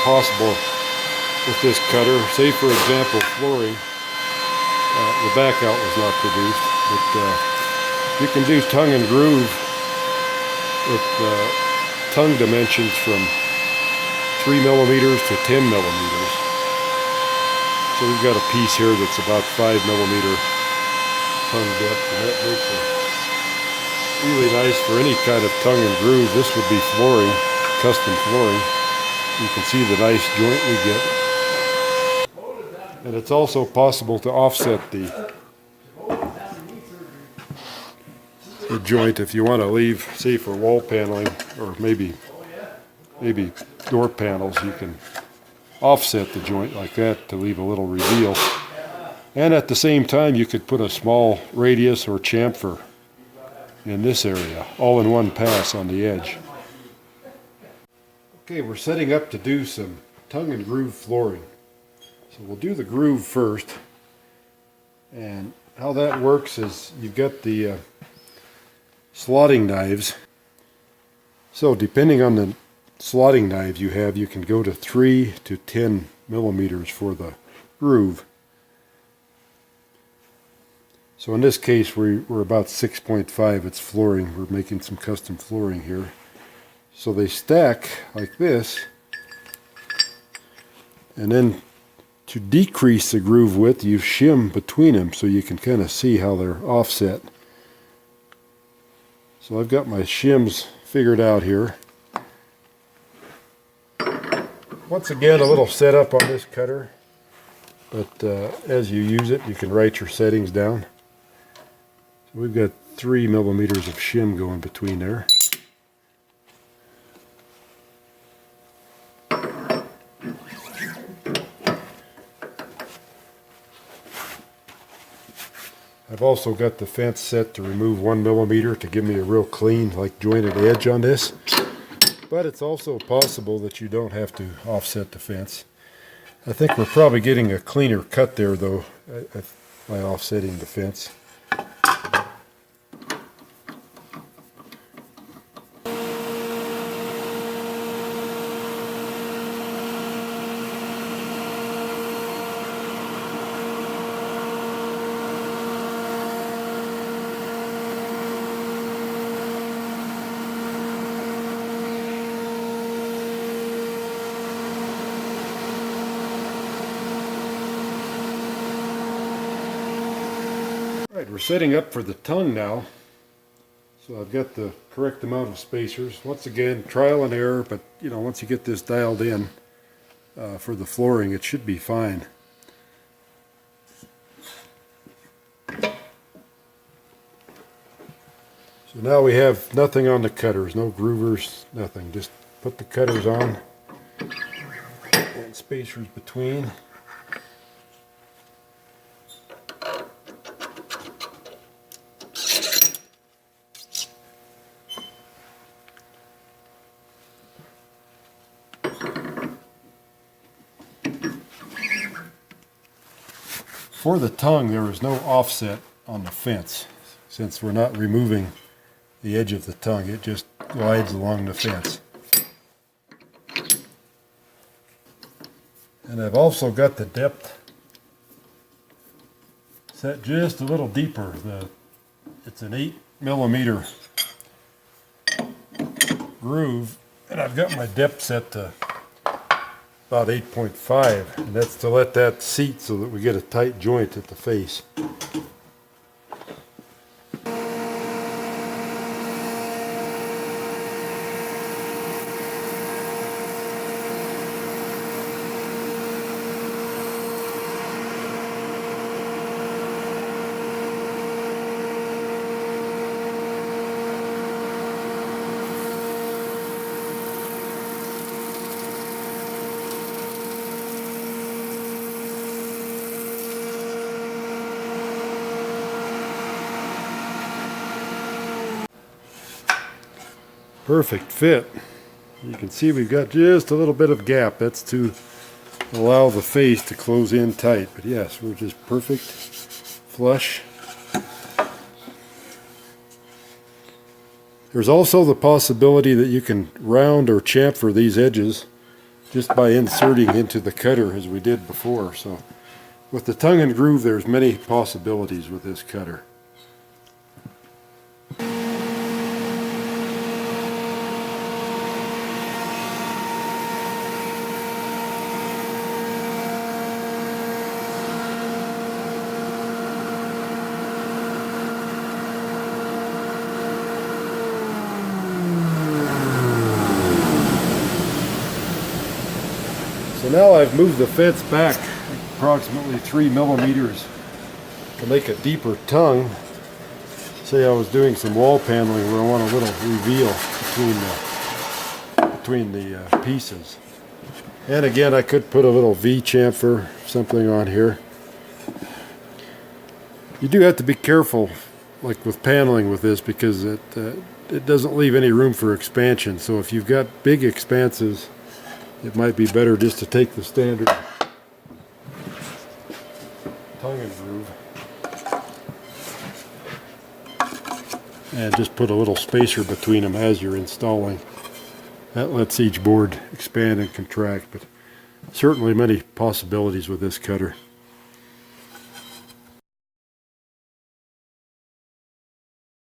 possible with this cutter. Say for example flooring, the back out was not produced, but you can do tongue and groove with tongue dimensions from 3 millimeters to 10 millimeters. So we've got a piece here that's about 5 millimeter tongue depth, and that makes it really nice for any kind of tongue and groove. This would be flooring, custom flooring. You can see the nice joint we get. And it's also possible to offset the joint if you want to leave, say for wall paneling or maybe door panels, you can offset the joint like that to leave a little reveal. And at the same time you could put a small radius or chamfer in this area, all in one pass on the edge. Okay, we're setting up to do some tongue and groove flooring. So we'll do the groove first. And how that works is you've got the slotting knives. So depending on the slotting knives you have, you can go to 3 to 10 millimeters for the groove. So in this case we're about 6.5. It's flooring. We're making some custom flooring here. So they stack like this, and then to decrease the groove width you shim between them so you can kind of see how they're offset. So I've got my shims figured out here. Once again, a little setup on this cutter, but as you use it you can write your settings down. So we've got 3 millimeters of shim going between there. I've also got the fence set to remove 1 millimeter to give me a real clean, like jointed edge on this. But it's also possible that you don't have to offset the fence. I think we're probably getting a cleaner cut there though by offsetting the fence. Right, we're setting up for the tongue now. So I've got the correct amount of spacers. Once again, trial and error, but you know, once you get this dialed in for the flooring, it should be fine. So now we have nothing on the cutters, no groovers, nothing. Just put the cutters on and spacers between. For the tongue, there is no offset on the fence. Since we're not removing the edge of the tongue, it just glides along the fence. And I've also got the depth set just a little deeper. It's an 8 millimeter groove, and I've got my depth set to about 8.5, and that's to let that seat so that we get a tight joint at the face. Perfect fit. You can see we've got just a little bit of gap. That's to allow the face to close in tight. But yes, we're just perfect, flush. There's also the possibility that you can round or chamfer these edges just by inserting into the cutter as we did before. So with the tongue and groove, there's many possibilities with this cutter. So now I've moved the fence back approximately 3 millimeters to make a deeper tongue. Say I was doing some wall paneling where I want a little reveal between the pieces. And again, I could put a little V chamfer, something on here. You do have to be careful, like with paneling with this, because it doesn't leave any room for expansion. So if you've got big expanses, it might be better just to take the standard tongue and groove and just put a little spacer between them as you're installing. That lets each board expand and contract, but certainly many possibilities with this cutter.